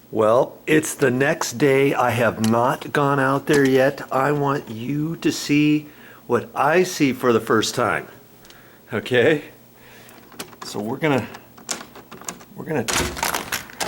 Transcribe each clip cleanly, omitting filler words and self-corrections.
Well, it's the next day. I have not gone out there yet. I want you to see what I see for the first time. Okay? So we're gonna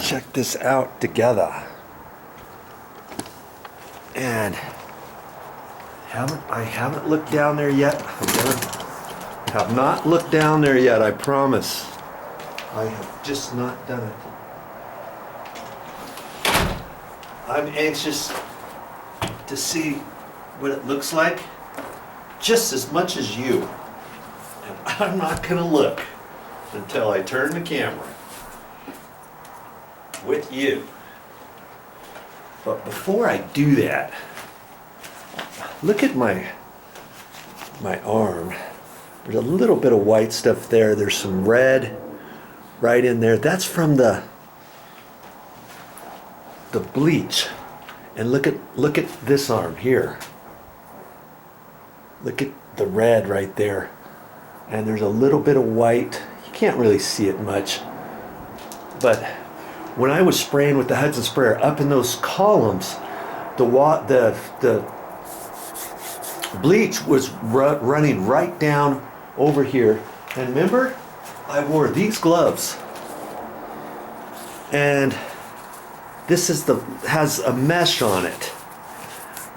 check this out together. And I haven't looked down there yet. Have not looked down there yet, I promise. I have just not done it. I'm anxious to see what it looks like just as much as you. And I'm not gonna look until I turn the camera with you. But before I do that, look at my arm. There's a little bit of white stuff there. There's some red right in there. That's from the bleach. And look at this arm here. Look at the red right there. And there's a little bit of white. You can't really see it much. But when I was spraying with the Hudson sprayer up in those columns, the bleach was running right down over here. And remember, I wore these gloves. And this has a mesh on it,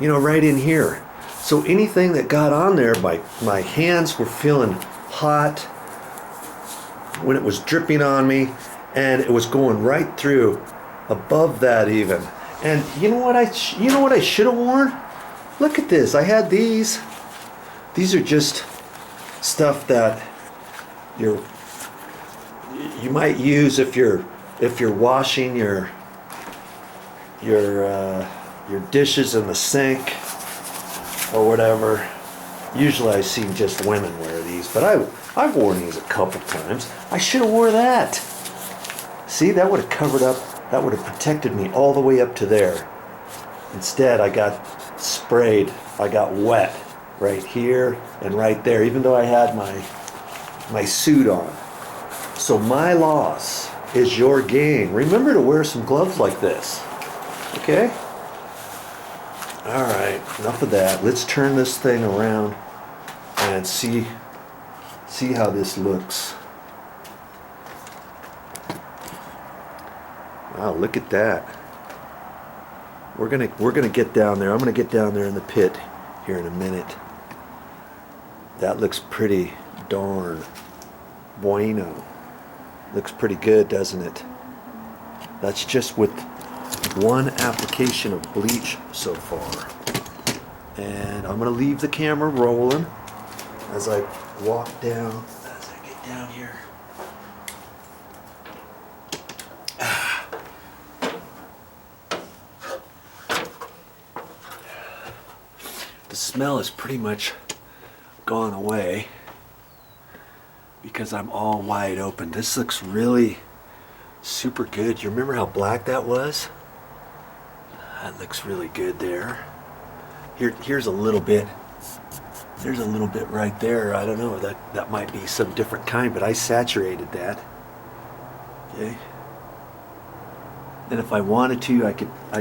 you know, right in here. So anything that got on there, my hands were feeling hot when it was dripping on me, and it was going right through, above that even. And you know what I should have worn? Look at this. I had these. These are just stuff that you might use if you're washing your dishes in the sink or whatever. Usually I see just women wear these, but I've worn these a couple times. I should have wore that. See, that would have covered up, that would have protected me all the way up to there. Instead, I got sprayed, I got wet right here and right there, even though I had my suit on. So my loss is your gain. Remember to wear some gloves like this. Okay? All right, enough of that. Let's turn this thing around and see how this looks. Wow, look at that. We're gonna get down there. I'm gonna get down there in the pit here in a minute. That looks pretty darn bueno. Looks pretty good, doesn't it? That's just with one application of bleach so far. And I'm gonna leave the camera rolling as I walk down, as I get down here. The smell is pretty much gone away because I'm all wide open. This looks really super good. You remember how black that was? That looks really good there. Here's a little bit. There's a little bit right there. I don't know, that might be some different kind, but I saturated that. Okay. And if I wanted to, I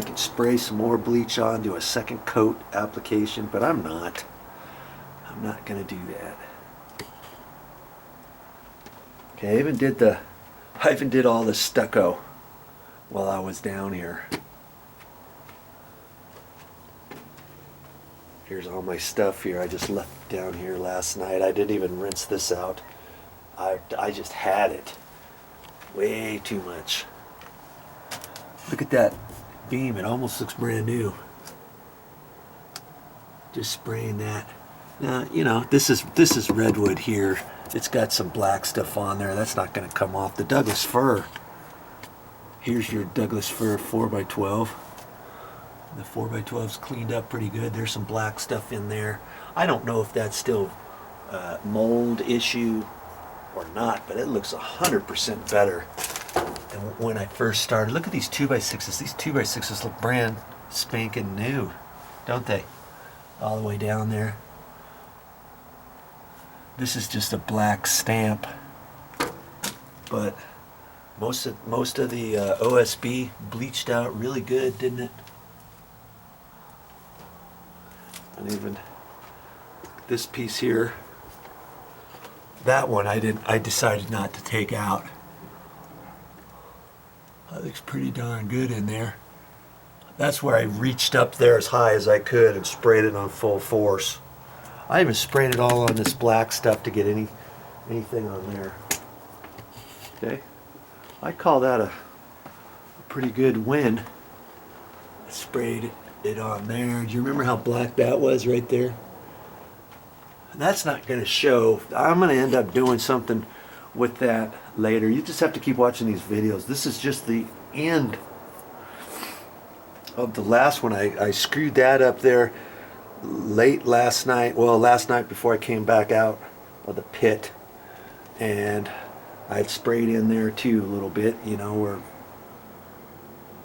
could spray some more bleach on, do a second coat application, but I'm not gonna do that. Okay, I even did all the stucco while I was down here. Here's all my stuff here. I just left down here last night. I didn't even rinse this out. I just had it. Way too much. Look at that beam. It almost looks brand new. Just spraying that. Now, you know, this is redwood here. It's got some black stuff on there. That's not going to come off. The Douglas fir. Here's your Douglas fir 4x12. The 4x12's cleaned up pretty good. There's some black stuff in there. I don't know if that's still mold issue or not, but it looks 100% better than when I first started. Look at these 2x6s. These 2x6s look brand spanking new, don't they? All the way down there. This is just a black stamp, but Most of the OSB bleached out really good, didn't it? And even this piece here, that one I decided not to take out. That looks pretty darn good in there. That's where I reached up there as high as I could and sprayed it on full force. I even sprayed it all on this black stuff to get anything on there. Okay, I call that a pretty good win. I sprayed it on there. Do you remember how black that was right there? That's not going to show. I'm going to end up doing something with that later. You just have to keep watching these videos. This is just the end of the last one. I screwed that up there late last night. Well, last night before I came back out of the pit, and I had sprayed in there too a little bit, you know,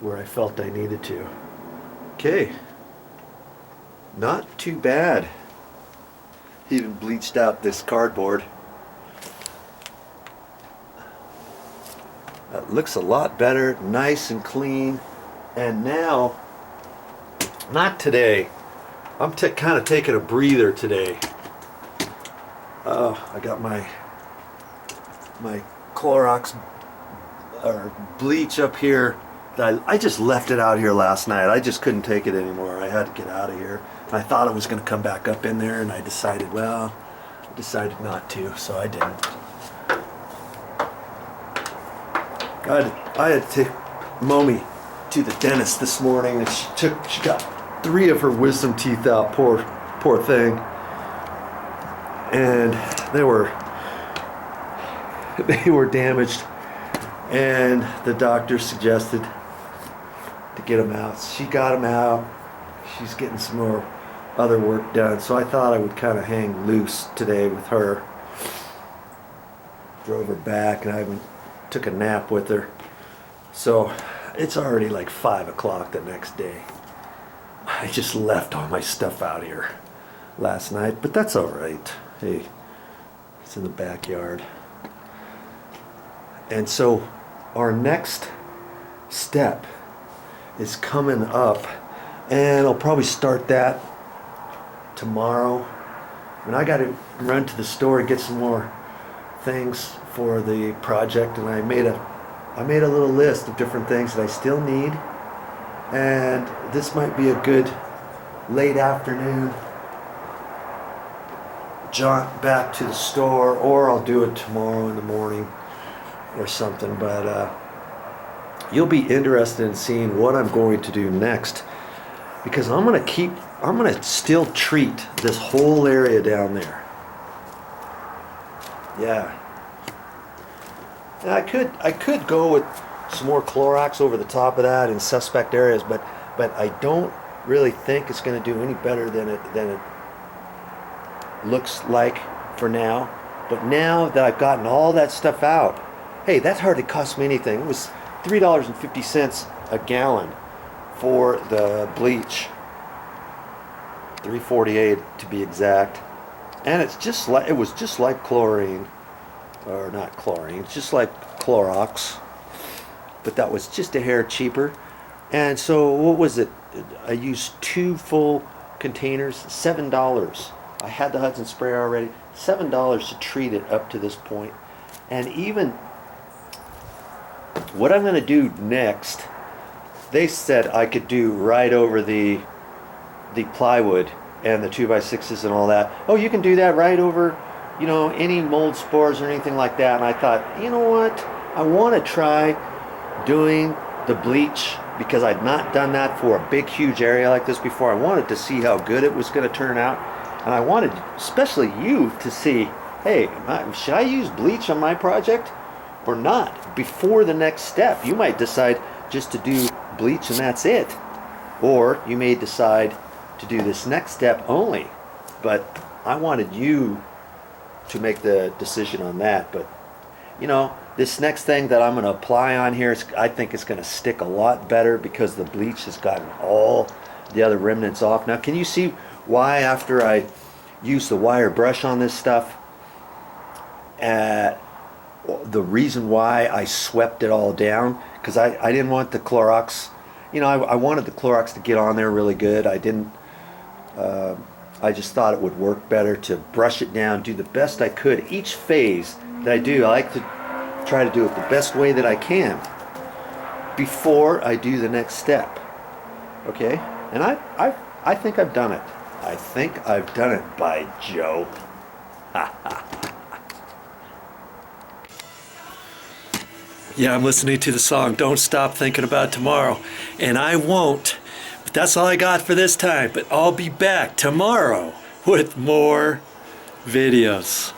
where I felt I needed to. Okay, not too bad. Even bleached out this cardboard. That looks a lot better, nice and clean. And now, not today. I'm kind of taking a breather today. I got my Clorox or bleach up here. I just left it out here last night. I just couldn't take it anymore. I had to get out of here. I thought it was going to come back up in there, and I decided, well, I decided not to, so I didn't. I had to take Mommy to the dentist this morning, and she got 3 of her wisdom teeth out. Poor thing. And they were damaged, and the doctor suggested to get them out. She got them out. She's getting some more other work done, so I thought I would kind of hang loose today with her. Drove her back, and I took a nap with her. So it's already like 5 o'clock the next day. I just left all my stuff out here last night, but that's all right. Hey, it's in the backyard. And so our next step is coming up, and I'll probably start that tomorrow. And I got to run to the store and get some more things for the project, and I made a little list of different things that I still need, and this might be a good late afternoon jaunt back to the store, or I'll do it tomorrow in the morning or something. But you'll be interested in seeing what I'm going to do next, because I'm going to still treat this whole area down there. Yeah. And I could go with some more Clorox over the top of that in suspect areas, but I don't really think it's going to do any better than it looks like for now. But now that I've gotten all that stuff out, hey, that hardly cost me anything. It was $3.50 a gallon for the bleach, $3.48 to be exact, and it was just like chlorine, or not chlorine, it's just like Clorox, but that was just a hair cheaper. And so what was it? I used 2 full containers, $7. I had the Hudson sprayer already, $7 to treat it up to this point. And even what I'm going to do next, they said I could do right over the plywood and the 2x6s and all that. Oh, you can do that right over, you know, any mold spores or anything like that. And I thought, you know what, I want to try doing the bleach, because I'd not done that for a big huge area like this before. I wanted to see how good it was going to turn out, and I wanted especially you to see, hey, should I use bleach on my project or not before the next step? You might decide just to do bleach and that's it, or you may decide to do this next step only, but I wanted you to make the decision on that. But you know, this next thing that I'm going to apply on here, I think it's going to stick a lot better because the bleach has gotten all the other remnants off. Now, can you see why after I use the wire brush on this stuff, the reason why I swept it all down, because I didn't want the Clorox, you know, I wanted the Clorox to get on there really good. I didn't, I just thought it would work better to brush it down, do the best I could. Each phase that I do, I like to try to do it the best way that I can before I do the next step. Okay? And I think I've done it. I think I've done it, by Joe. Yeah, I'm listening to the song Don't Stop Thinking About Tomorrow. And I won't. But that's all I got for this time. But I'll be back tomorrow with more videos.